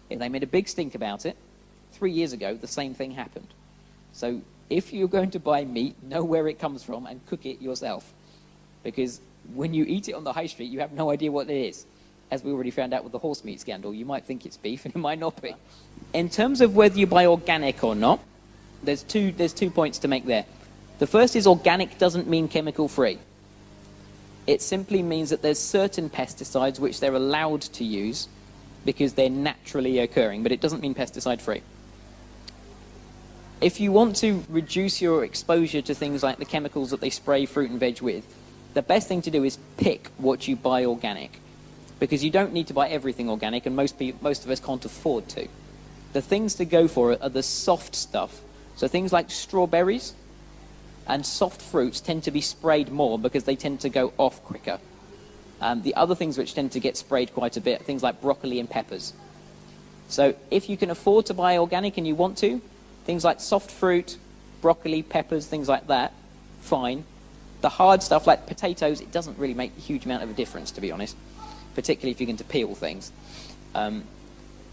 They made a big stink about it. 3 years ago, the same thing happened. So if you're going to buy meat, know where it comes from and cook it yourself. Because when you eat it on the high street, you have no idea what it is. As we already found out with the horse meat scandal, you might think it's beef and it might not be. In terms of whether you buy organic or not, there's two points to make there. The first is organic doesn't mean chemical-free. It simply means that there's certain pesticides which they're allowed to use because they're naturally occurring, but it doesn't mean pesticide-free. If you want to reduce your exposure to things like the chemicals that they spray fruit and veg with, the best thing to do is pick what you buy organic, because you don't need to buy everything organic, and most of us can't afford to. The things to go for are the soft stuff. So things like strawberries and soft fruits tend to be sprayed more because they tend to go off quicker. The other things which tend to get sprayed quite a bit, things like broccoli and peppers. So if you can afford to buy organic and you want to, things like soft fruit, broccoli, peppers, things like that, fine. The hard stuff like potatoes, it doesn't really make a huge amount of a difference, to be honest, particularly if you're going to peel things.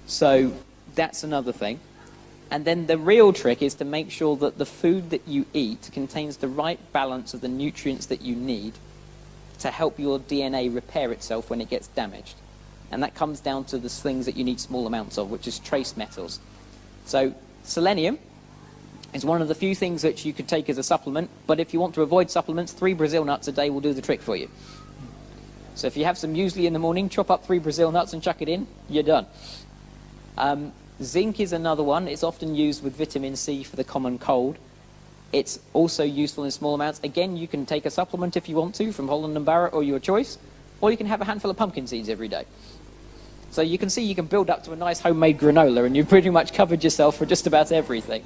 So that's another thing. And then the real trick is to make sure that the food that you eat contains the right balance of the nutrients that you need to help your DNA repair itself when it gets damaged. And that comes down to the things that you need small amounts of, which is trace metals. So selenium is one of the few things which you could take as a supplement, but if you want to avoid supplements, 3 Brazil nuts a day will do the trick for you. So if you have some muesli in the morning, chop up 3 Brazil nuts and chuck it in, you're done. Zinc is another one. It's often used with vitamin C for the common cold. It's also useful in small amounts. Again, you can take a supplement if you want to from Holland & Barrett or your choice, or you can have a handful of pumpkin seeds every day. So you can see you can build up to a nice homemade granola, and you've pretty much covered yourself for just about everything.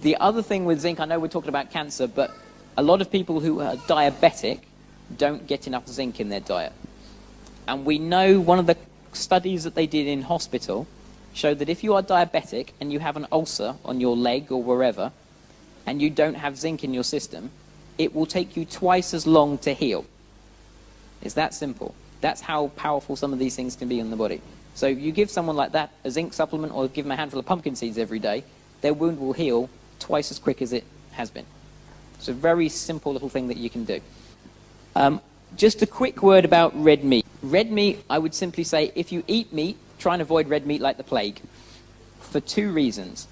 The other thing with zinc, I know we're talking about cancer, but a lot of people who are diabetic don't get enough zinc in their diet. And we know one of the studies that they did in hospital showed that if you are diabetic and you have an ulcer on your leg or wherever, and you don't have zinc in your system, it will take you twice as long to heal. It's that simple. That's how powerful some of these things can be in the body. So you give someone like that a zinc supplement or give them a handful of pumpkin seeds every day, their wound will heal twice as quick as it has been. It's a very simple little thing that you can do. Just a quick word about red meat. Red meat, I would simply say, if you eat meat, try and avoid red meat like the plague. For 2 reasons.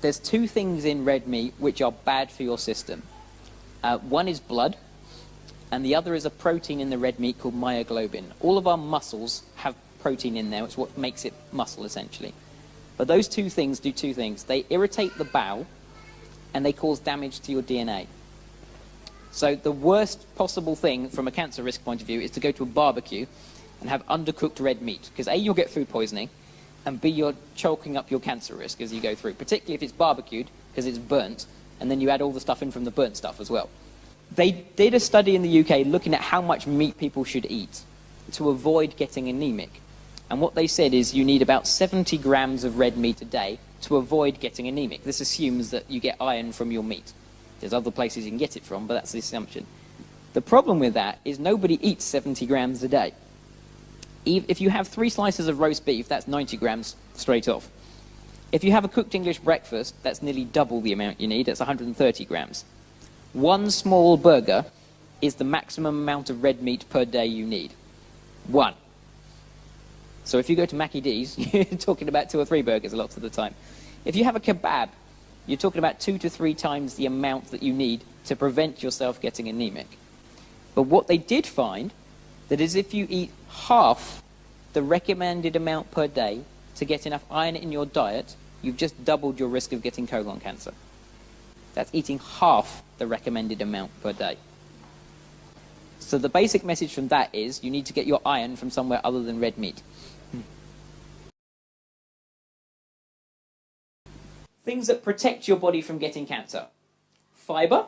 There's 2 things in red meat which are bad for your system. One is blood, and the other is a protein in the red meat called myoglobin. All of our muscles have protein in there. It's what makes it muscle, essentially. But those 2 things do 2 things. They irritate the bowel, and they cause damage to your DNA. So the worst possible thing from a cancer risk point of view is to go to a barbecue and have undercooked red meat. Because A, you'll get food poisoning, and B, you're choking up your cancer risk as you go through, particularly if it's barbecued, because it's burnt, and then you add all the stuff in from the burnt stuff as well. They did a study in the UK looking at how much meat people should eat to avoid getting anemic. And what they said is you need about 70 grams of red meat a day to avoid getting anemic. This assumes that you get iron from your meat. There's other places you can get it from, but that's the assumption. The problem with that is nobody eats 70 grams a day. If you have 3 slices of roast beef, that's 90 grams straight off. If you have a cooked English breakfast, that's nearly double the amount you need. That's 130 grams. 1 small burger is the maximum amount of red meat per day you need. 1. So if you go to Mackie D's, you're talking about 2 or 3 burgers lots of the time. If you have a kebab, you're talking about 2 to 3 times the amount that you need to prevent yourself getting anemic. But what they did find, that is if you eat half the recommended amount per day to get enough iron in your diet, you've just doubled your risk of getting colon cancer. That's eating half the recommended amount per day. So the basic message from that is you need to get your iron from somewhere other than red meat. Things that protect your body from getting cancer. Fiber.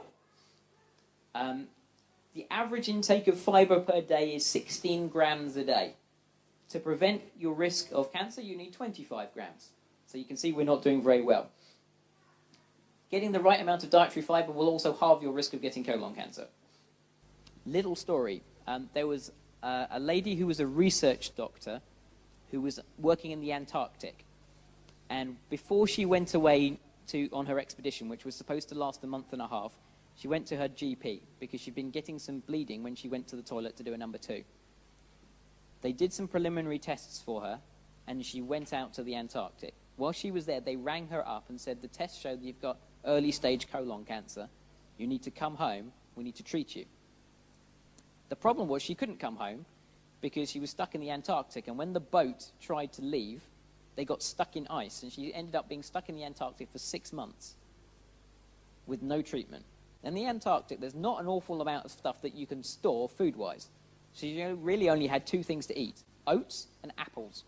The average intake of fiber per day is 16 grams a day. To prevent your risk of cancer, you need 25 grams. So you can see we're not doing very well. Getting the right amount of dietary fiber will also halve your risk of getting colon cancer. Little story. There was a lady who was a research doctor who was working in the Antarctic. And before she went away on her expedition, which was supposed to last a month and a half, she went to her GP because she'd been getting some bleeding when she went to the toilet to do a number 2. They did some preliminary tests for her, and she went out to the Antarctic. While she was there, they rang her up and said, the tests show that you've got early stage colon cancer. You need to come home. We need to treat you. The problem was she couldn't come home because she was stuck in the Antarctic, and when the boat tried to leave, they got stuck in ice, and she ended up being stuck in the Antarctic for 6 months with no treatment. In the Antarctic, there's not an awful amount of stuff that you can store food-wise. So she really only had 2 things to eat, oats and apples.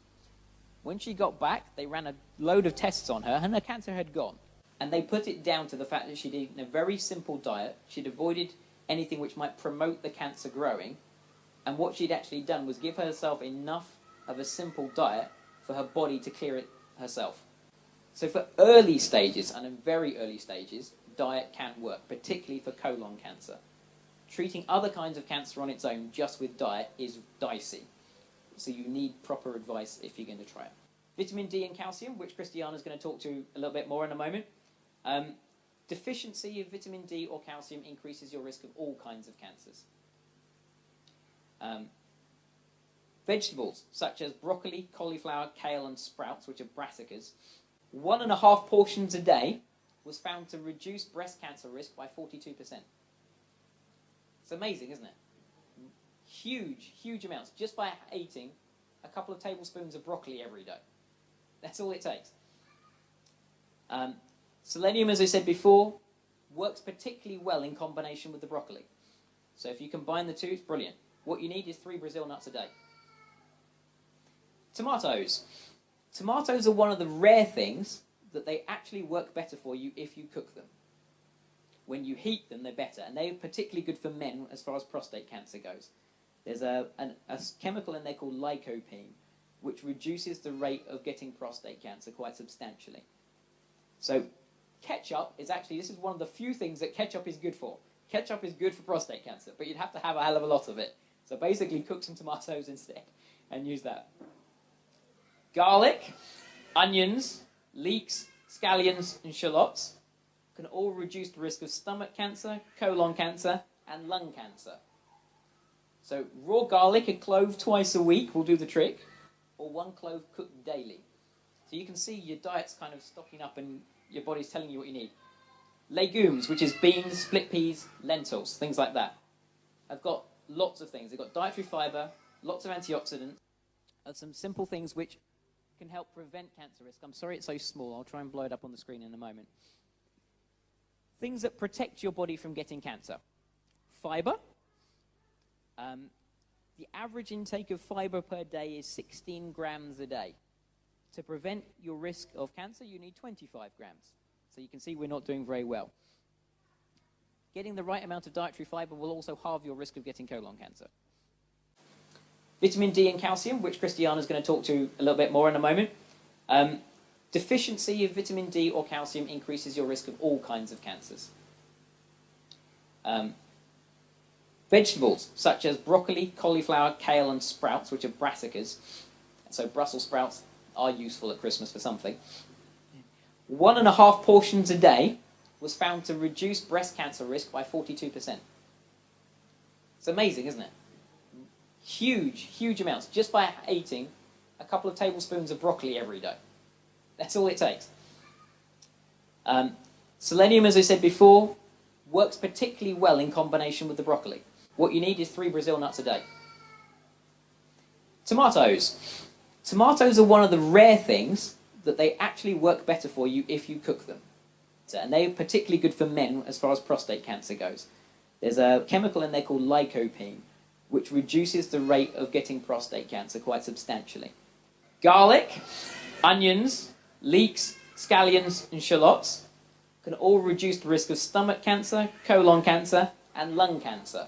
When she got back, they ran a load of tests on her, and her cancer had gone. And they put it down to the fact that she'd eaten a very simple diet. She'd avoided anything which might promote the cancer growing. And what she'd actually done was give herself enough of a simple diet for her body to clear it herself. So for early stages, and in very early stages, diet can work, particularly for colon cancer. Treating other kinds of cancer on its own just with diet is dicey. So you need proper advice if you're going to try it. Vitamin D and calcium, which Christiana's going to talk to a little bit more in a moment. Deficiency of vitamin D or calcium increases your risk of all kinds of cancers. Vegetables, such as broccoli, cauliflower, kale and sprouts, which are brassicas, 1.5 portions a day was found to reduce breast cancer risk by 42%. It's amazing, isn't it? Huge, huge amounts, just by eating a couple of tablespoons of broccoli every day. That's all it takes. Selenium, as I said before, works particularly well in combination with the broccoli. So if you combine the two, it's brilliant. What you need is 3 Brazil nuts a day. Tomatoes. Tomatoes are one of the rare things that they actually work better for you if you cook them. When you heat them, they're better. And they're particularly good for men as far as prostate cancer goes. There's a chemical in there called lycopene, which reduces the rate of getting prostate cancer quite substantially. So ketchup is actually, this is one of the few things that ketchup is good for. Ketchup is good for prostate cancer, but you'd have to have a hell of a lot of it. So basically cook some tomatoes instead and use that. Garlic, onions, leeks, scallions and shallots can all reduce the risk of stomach cancer, colon cancer and lung cancer. So raw garlic, a clove twice a week will do the trick, or 1 clove cooked daily. So you can see your diet's kind of stocking up and your body's telling you what you need. Legumes, which is beans, split peas, lentils, things like that. I've got lots of things. They've got dietary fibre, lots of antioxidants, and some simple things which can help prevent cancer risk. I'm sorry it's so small. I'll try and blow it up on the screen in a moment. Things that protect your body from getting cancer. Fibre. The average intake of fibre per day is 16 grams a day. To prevent your risk of cancer, you need 25 grams. So you can see we're not doing very well. Getting the right amount of dietary fibre will also halve your risk of getting colon cancer. Vitamin D and calcium, which Christiana's going to talk to a little bit more in a moment. Deficiency of vitamin D or calcium increases your risk of all kinds of cancers. Vegetables, such as broccoli, cauliflower, kale and sprouts, which are brassicas. So Brussels sprouts are useful at Christmas for something. 1.5 portions a day was found to reduce breast cancer risk by 42%. It's amazing, isn't it? Huge, huge amounts, just by eating a couple of tablespoons of broccoli every day. That's all it takes. Selenium, as I said before, works particularly well in combination with the broccoli. What you need is 3 Brazil nuts a day. Tomatoes. Tomatoes are one of the rare things that they actually work better for you if you cook them. And they're particularly good for men as far as prostate cancer goes. There's a chemical in there called lycopene, which reduces the rate of getting prostate cancer quite substantially. Garlic, onions, leeks, scallions and shallots can all reduce the risk of stomach cancer, colon cancer and lung cancer.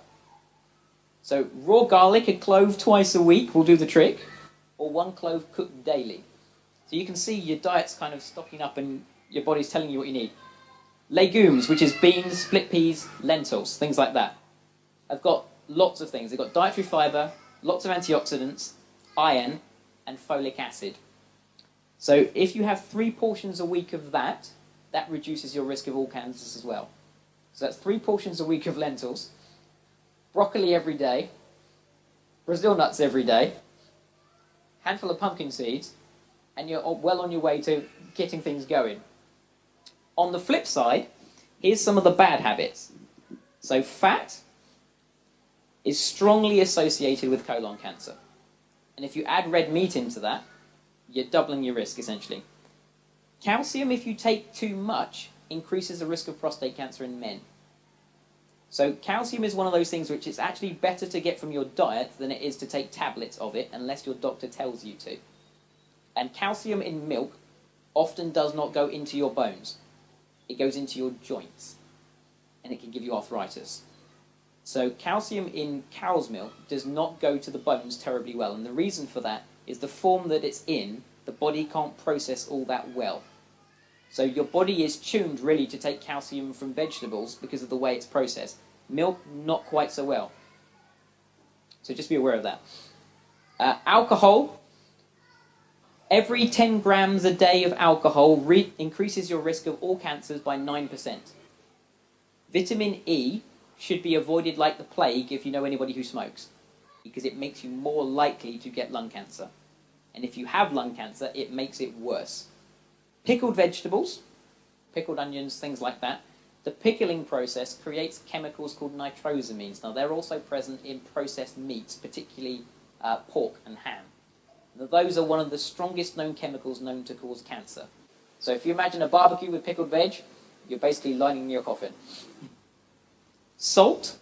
So raw garlic, a clove twice a week will do the trick, or 1 clove cooked daily. So you can see your diet's kind of stocking up and your body's telling you what you need. Legumes, which is beans, split peas, lentils, things like that. I've got lots of things. They've got dietary fibre, lots of antioxidants, iron, and folic acid. So if you have 3 portions a week of that, that reduces your risk of all cancers as well. So that's 3 portions a week of lentils, broccoli every day, Brazil nuts every day, handful of pumpkin seeds, and you're well on your way to getting things going. On the flip side, here's some of the bad habits. So fat is strongly associated with colon cancer. And if you add red meat into that, you're doubling your risk, essentially. Calcium, if you take too much, increases the risk of prostate cancer in men. So calcium is one of those things which it's actually better to get from your diet than it is to take tablets of it, unless your doctor tells you to. And calcium in milk often does not go into your bones. It goes into your joints, and it can give you arthritis. So calcium in cow's milk does not go to the bones terribly well, and the reason for that is the form that it's in, the body can't process all that well. So your body is tuned really to take calcium from vegetables because of the way it's processed. Milk, not quite so well. So just be aware of that. Alcohol. Every 10 grams a day of alcohol increases your risk of all cancers by 9%. Vitamin E should be avoided like the plague if you know anybody who smokes, because it makes you more likely to get lung cancer. And if you have lung cancer, it makes it worse. Pickled vegetables, pickled onions, things like that, the pickling process creates chemicals called nitrosamines. Now, they're also present in processed meats, particularly pork and ham. Now, those are one of the strongest known chemicals known to cause cancer. So if you imagine a barbecue with pickled veg, you're basically lining your coffin. Salt,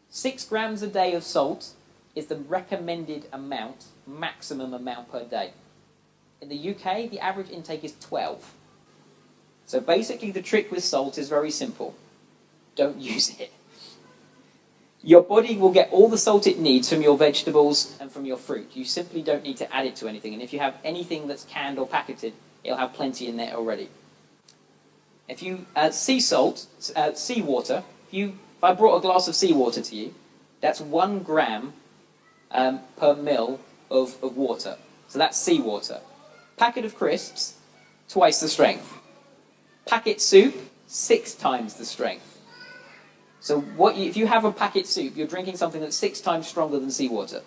6 grams a day of salt is the recommended amount, maximum amount per day. In the UK, the average intake is 12. So basically the trick with salt is very simple. Don't use it. Your body will get all the salt it needs from your vegetables and from your fruit. You simply don't need to add it to anything. And if you have anything that's canned or packaged, it'll have plenty in there already. If you sea water, if I brought a glass of seawater to you, that's 1 gram per mil of water. So that's seawater. Packet of crisps, twice the strength. Packet soup, 6 times the strength. So if you have a packet soup, you're drinking something that's 6 times stronger than seawater.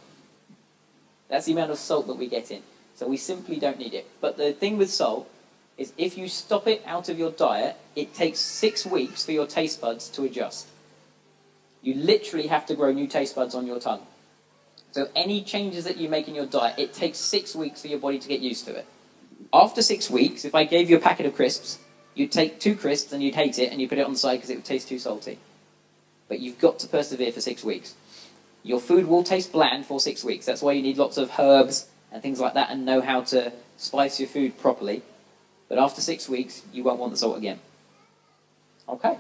That's the amount of salt that we get in. So we simply don't need it. But the thing with salt is if you stop it out of your diet, it takes 6 weeks for your taste buds to adjust. You literally have to grow new taste buds on your tongue. So any changes that you make in your diet, it takes 6 weeks for your body to get used to it. After 6 weeks, if I gave you a packet of crisps, you'd take 2 crisps and you'd hate it and you'd put it on the side because it would taste too salty. But you've got to persevere for 6 weeks. Your food will taste bland for 6 weeks. That's why you need lots of herbs and things like that and know how to spice your food properly. But after 6 weeks, you won't want the salt again. Okay.